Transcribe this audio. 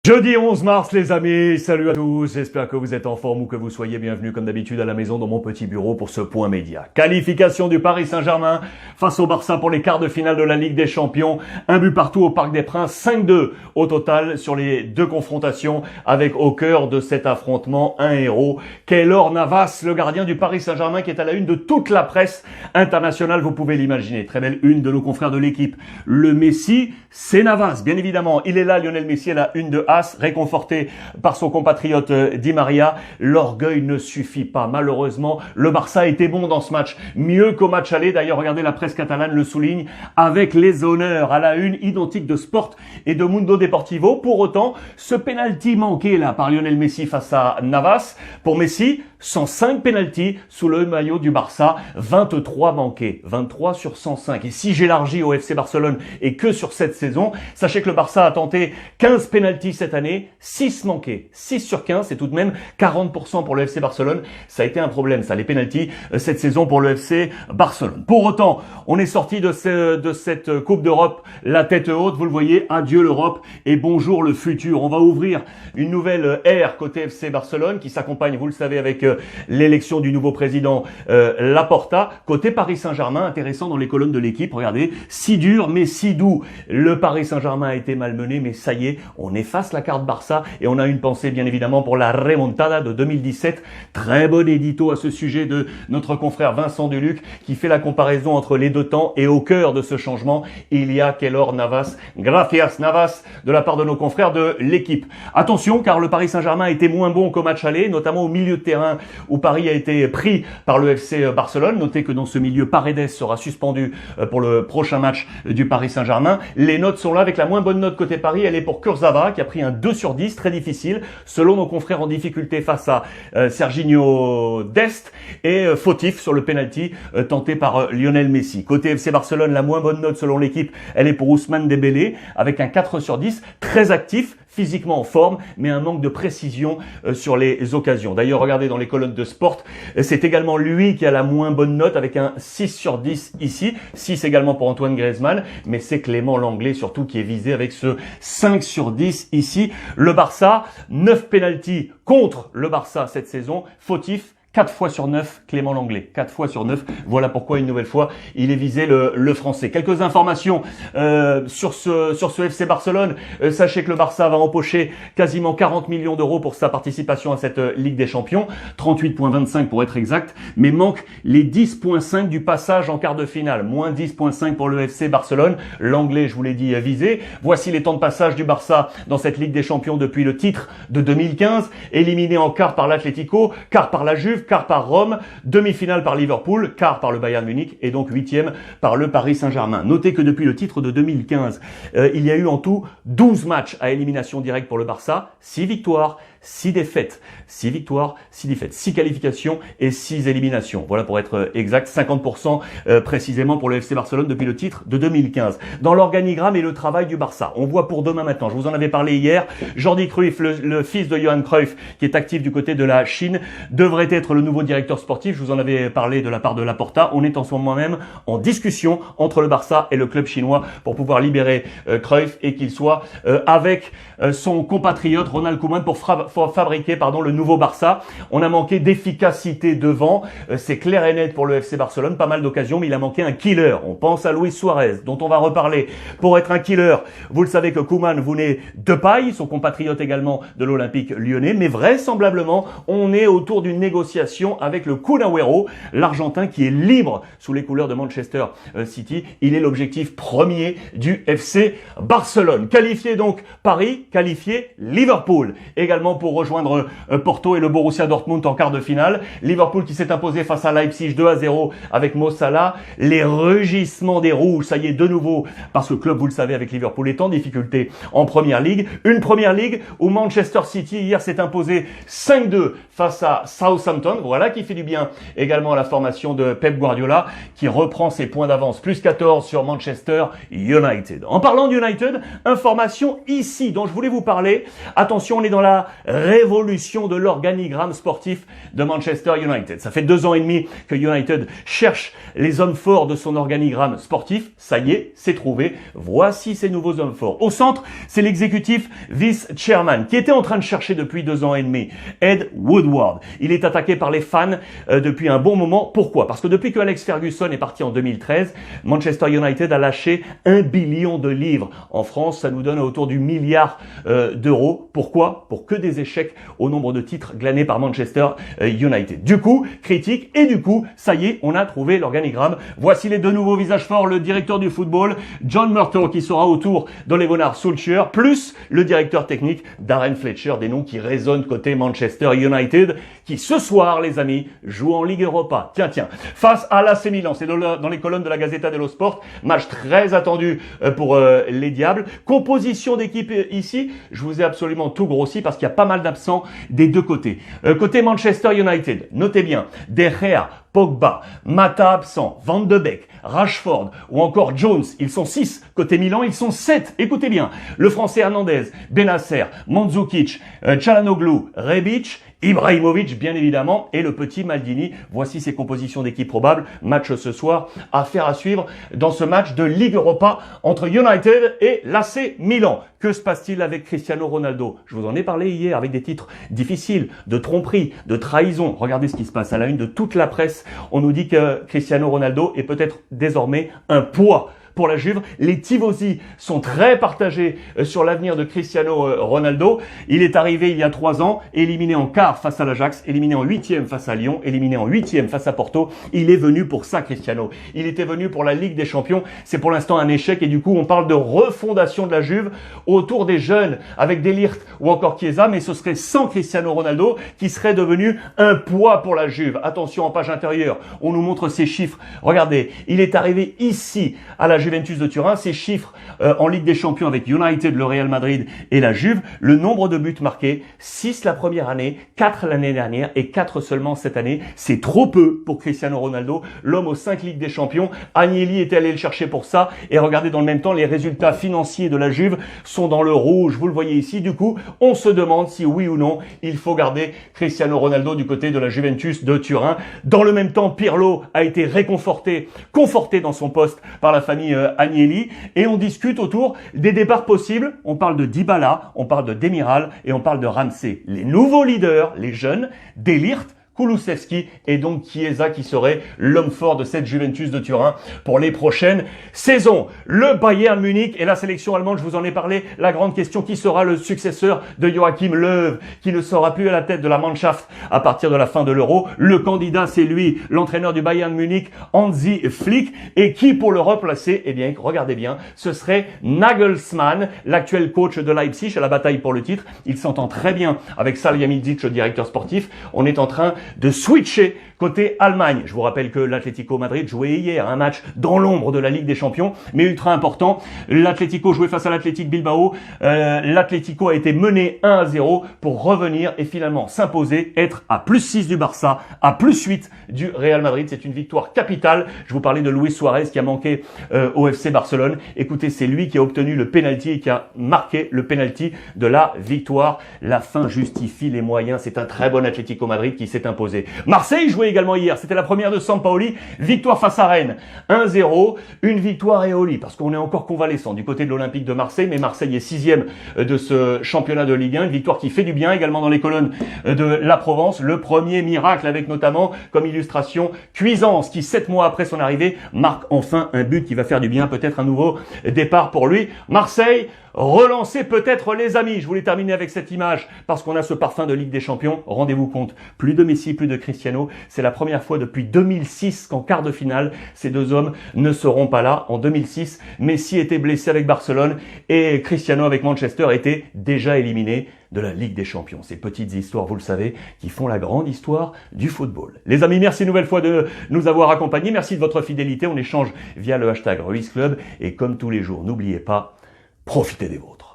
Jeudi 11 mars les amis, salut à tous, j'espère que vous êtes en forme ou que vous soyez bienvenus comme d'habitude à la maison dans mon petit bureau pour ce point média. Qualification du Paris Saint-Germain face au Barça pour les quarts de finale de la Ligue des Champions, un but partout au Parc des Princes, 5-2 au total sur les deux confrontations avec au cœur de cet affrontement un héros, Keylor Navas, le gardien du Paris Saint-Germain qui est à la une de toute la presse internationale, vous pouvez l'imaginer, très belle une de nos confrères de l'équipe. Le Messi, c'est Navas, bien évidemment, il est là Lionel Messi à la une de réconforté par son compatriote Di Maria. L'orgueil ne suffit pas. Malheureusement, le Barça était bon dans ce match. Mieux qu'au match aller. D'ailleurs, regardez, la presse catalane le souligne avec les honneurs à la une identique de Sport et de Mundo Deportivo. Pour autant, ce penalty manqué là par Lionel Messi face à Navas, pour Messi, 105 penalties sous le maillot du Barça, 23 manqués, 23 sur 105. Et si j'élargis au FC Barcelone et que sur cette saison, sachez que le Barça a tenté 15 penalties cette année, 6 manqués, 6 sur 15, c'est tout de même 40% pour le FC Barcelone. Ça a été un problème, ça, les penalties cette saison pour le FC Barcelone. Pour autant, on est sorti de cette Coupe d'Europe la tête haute, vous le voyez, adieu l'Europe et bonjour le futur. On va ouvrir une nouvelle ère côté FC Barcelone qui s'accompagne, vous le savez, avec l'élection du nouveau président Laporta. Côté Paris Saint-Germain, intéressant dans les colonnes de l'équipe, regardez, si dur mais si doux. Le Paris Saint-Germain a été malmené, mais ça y est, on efface la carte Barça et on a une pensée bien évidemment pour la remontada de 2017. Très bon édito à ce sujet de notre confrère Vincent Duluc qui fait la comparaison entre les deux temps et au cœur de ce changement, il y a Keylor Navas. Gracias Navas de la part de nos confrères de l'équipe. Attention car le Paris Saint-Germain a été moins bon qu'au match aller, notamment au milieu de terrain où Paris a été pris par le FC Barcelone. Notez que dans ce milieu, Paredes sera suspendu pour le prochain match du Paris Saint-Germain. Les notes sont là avec la moins bonne note côté Paris, elle est pour Kurzawa qui a pris un 2 sur 10, très difficile, selon nos confrères en difficulté face à Serginho Dest et fautif sur le penalty tenté par Lionel Messi. Côté FC Barcelone, la moins bonne note selon l'équipe, elle est pour Ousmane Dembélé avec un 4 sur 10, très actif, physiquement en forme, mais un manque de précision sur les occasions. D'ailleurs, regardez dans les colonnes de Sport, c'est également lui qui a la moins bonne note avec un 6 sur 10 ici, 6 également pour Antoine Griezmann, mais c'est Clément Lenglet surtout qui est visé avec ce 5 sur 10 ici. Le Barça, 9 pénaltys contre le Barça cette saison, fautif, 4 fois sur 9, Clément Lenglet. 4 fois sur 9. Voilà pourquoi, une nouvelle fois, il est visé le français. Quelques informations sur ce FC Barcelone. Sachez que le Barça va empocher quasiment 40 millions d'euros pour sa participation à cette Ligue des Champions. 38,25 pour être exact. Mais manque les 10,5 du passage en quart de finale. Moins 10,5 pour le FC Barcelone. L'anglais, je vous l'ai dit, visé. Voici les temps de passage du Barça dans cette Ligue des Champions depuis le titre de 2015. Éliminé en quart par l'Atlético, quart par la Juve, quart par Rome, demi-finale par Liverpool, quart par le Bayern Munich et donc huitième par le Paris Saint-Germain. Notez que depuis le titre de 2015, il y a eu en tout 12 matchs à élimination directe pour le Barça, 6 victoires, 6 défaites. 6 victoires, 6 défaites, 6 qualifications et 6 éliminations. Voilà pour être exact, 50% précisément pour le FC Barcelone depuis le titre de 2015. Dans l'organigramme et le travail du Barça, on voit pour demain matin, je vous en avais parlé hier, Jordi Cruyff, le fils de Johan Cruyff, qui est actif du côté de la Chine, devrait être le nouveau directeur sportif. Je vous en avais parlé de la part de Laporta. On est en ce moment même en discussion entre le Barça et le club chinois pour pouvoir libérer Cruyff et qu'il soit avec son compatriote Ronald Koeman pour fabriquer le nouveau Barça. On a manqué d'efficacité devant, c'est clair et net pour le FC Barcelone, pas mal d'occasions, mais il a manqué un killer. On pense à Luis Suarez, dont on va reparler. Pour être un killer, vous le savez que Koeman venait de paille, son compatriote également de l'Olympique lyonnais, mais vraisemblablement, on est autour d'une négociation avec le Kun Agüero, l'Argentin qui est libre sous les couleurs de Manchester City. Il est l'objectif premier du FC Barcelone. Qualifié donc Paris, qualifié Liverpool. Également pour rejoindre Porto et le Borussia Dortmund en quart de finale. Liverpool qui s'est imposé face à Leipzig 2-0 avec Mo Salah. Les rugissements des rouges, ça y est de nouveau, parce que le club, vous le savez, avec Liverpool est en difficulté en Première Ligue. Une Première Ligue où Manchester City hier s'est imposé 5-2 face à Southampton. Voilà qui fait du bien également à la formation de Pep Guardiola qui reprend ses points d'avance. Plus 14 sur Manchester United. En parlant d'United, information ici dont je voulais vous parler. Attention, on est dans la révolution de l'organigramme sportif de Manchester United. Ça fait 2 ans et demi que United cherche les hommes forts de son organigramme sportif. Ça y est, c'est trouvé. Voici ces nouveaux hommes forts. Au centre, c'est l'exécutif vice-chairman qui était en train de chercher depuis 2 ans et demi, Ed Woodward. Il est attaqué par les fans depuis un bon moment. Pourquoi? Parce que depuis que Alex Ferguson est parti en 2013, Manchester United a lâché 1 billion de livres. En France, ça nous donne autour du milliard d'euros. Pourquoi? Pour que des échecs au nombre de titres glanés par Manchester United. Du coup, critique, et du coup, ça y est, on a trouvé l'organigramme. Voici les 2 nouveaux visages forts, le directeur du football, John Murtough, qui sera autour d'Ole Gunnar Solskjaer, plus le directeur technique, Darren Fletcher, des noms qui résonnent côté Manchester United, qui ce soir, les amis, joue en Ligue Europa. Tiens, face à l'AC Milan, c'est dans les colonnes de la Gazzetta dello Sport, match très attendu pour les Diables. Composition d'équipe ici, je vous ai absolument tout grossi parce qu'il y a pas mal d'absents des 2 côtés. Côté Manchester United, notez bien, De Gea, Pogba, Mata absent, Van de Beek, Rashford ou encore Jones, ils sont 6. Côté Milan, ils sont 7. Écoutez bien, le français Hernandez, Benacer, Mandzukic, Çalhanoğlu, Rebic, Ibrahimovic, bien évidemment, et le petit Maldini. Voici ses compositions d'équipe probables. Match ce soir, affaire à suivre dans ce match de Ligue Europa entre United et l'AC Milan. Que se passe-t-il avec Cristiano Ronaldo? Je vous en ai parlé hier avec des titres difficiles, de tromperie, de trahison. Regardez ce qui se passe à la une de toute la presse. On nous dit que Cristiano Ronaldo est peut-être désormais un poids pour la Juve. Les tifosi sont très partagés sur l'avenir de Cristiano Ronaldo. Il est arrivé il y a 3 ans, éliminé en quart face à l'Ajax, éliminé en 8e face à Lyon, éliminé en 8e face à Porto. Il est venu pour ça, Cristiano. Il était venu pour la Ligue des Champions. C'est pour l'instant un échec et du coup, on parle de refondation de la Juve autour des jeunes avec De Ligt ou encore Chiesa, mais ce serait sans Cristiano Ronaldo qui serait devenu un poids pour la Juve. Attention, en page intérieure, on nous montre ces chiffres. Regardez, il est arrivé ici à la Juventus de Turin, ces chiffres en Ligue des Champions avec United, le Real Madrid et la Juve, le nombre de buts marqués, 6 la première année, 4 l'année dernière et 4 seulement cette année. C'est trop peu pour Cristiano Ronaldo, l'homme aux 5 Ligues des Champions. Agnelli était allé le chercher pour ça et regardez dans le même temps, les résultats financiers de la Juve sont dans le rouge, vous le voyez ici. Du coup, on se demande si oui ou non, il faut garder Cristiano Ronaldo du côté de la Juventus de Turin. Dans le même temps, Pirlo a été conforté dans son poste par la famille Agnelli et on discute autour des départs possibles. On parle de Dybala, on parle de Demiral et on parle de Ramsey. Les nouveaux leaders, les jeunes, De Ligt, Kulusevski et donc Chiesa qui serait l'homme fort de cette Juventus de Turin pour les prochaines saisons. Le Bayern Munich et la sélection allemande, je vous en ai parlé. La grande question, qui sera le successeur de Joachim Löw, qui ne sera plus à la tête de la Mannschaft à partir de la fin de l'Euro? Le candidat, c'est lui, l'entraîneur du Bayern Munich, Hansi Flick, et qui pour le remplacer? Eh bien, regardez bien, ce serait Nagelsmann, l'actuel coach de Leipzig à la bataille pour le titre. Il s'entend très bien avec Salihamidzic, le directeur sportif. On est en train de switcher côté Allemagne. Je vous rappelle que l'Atlético Madrid jouait hier un match dans l'ombre de la Ligue des Champions, mais ultra important. L'Atlético jouait face à l'Athletic Bilbao. L'Atlético a été mené 1-0 pour revenir et finalement s'imposer, être à +6 du Barça, à +8 du Real Madrid. C'est une victoire capitale. Je vous parlais de Luis Suarez qui a manqué au FC Barcelone. Écoutez, c'est lui qui a obtenu le penalty et qui a marqué le penalty de la victoire. La fin justifie les moyens. C'est un très bon Atlético Madrid qui s'est imposé. Marseille jouait également hier. C'était la première de Sampaoli. Victoire face à Rennes. 1-0. Une victoire éolie parce qu'on est encore convalescent du côté de l'Olympique de Marseille. Mais Marseille est 6e de ce championnat de Ligue 1. Une victoire qui fait du bien également dans les colonnes de la Provence. Le premier miracle avec notamment comme illustration Cuisance qui 7 mois après son arrivée marque enfin un but qui va faire du bien. Peut-être un nouveau départ pour lui. Marseille relancer peut-être les amis. Je voulais terminer avec cette image parce qu'on a ce parfum de Ligue des Champions. Rendez-vous compte, plus de Messi, plus de Cristiano. C'est la première fois depuis 2006 qu'en quart de finale, ces deux hommes ne seront pas là. En 2006, Messi était blessé avec Barcelone et Cristiano avec Manchester était déjà éliminé de la Ligue des Champions. Ces petites histoires, vous le savez, qui font la grande histoire du football. Les amis, merci une nouvelle fois de nous avoir accompagnés. Merci de votre fidélité. On échange via le hashtag Ruiz Club et comme tous les jours, n'oubliez pas, profitez des vôtres.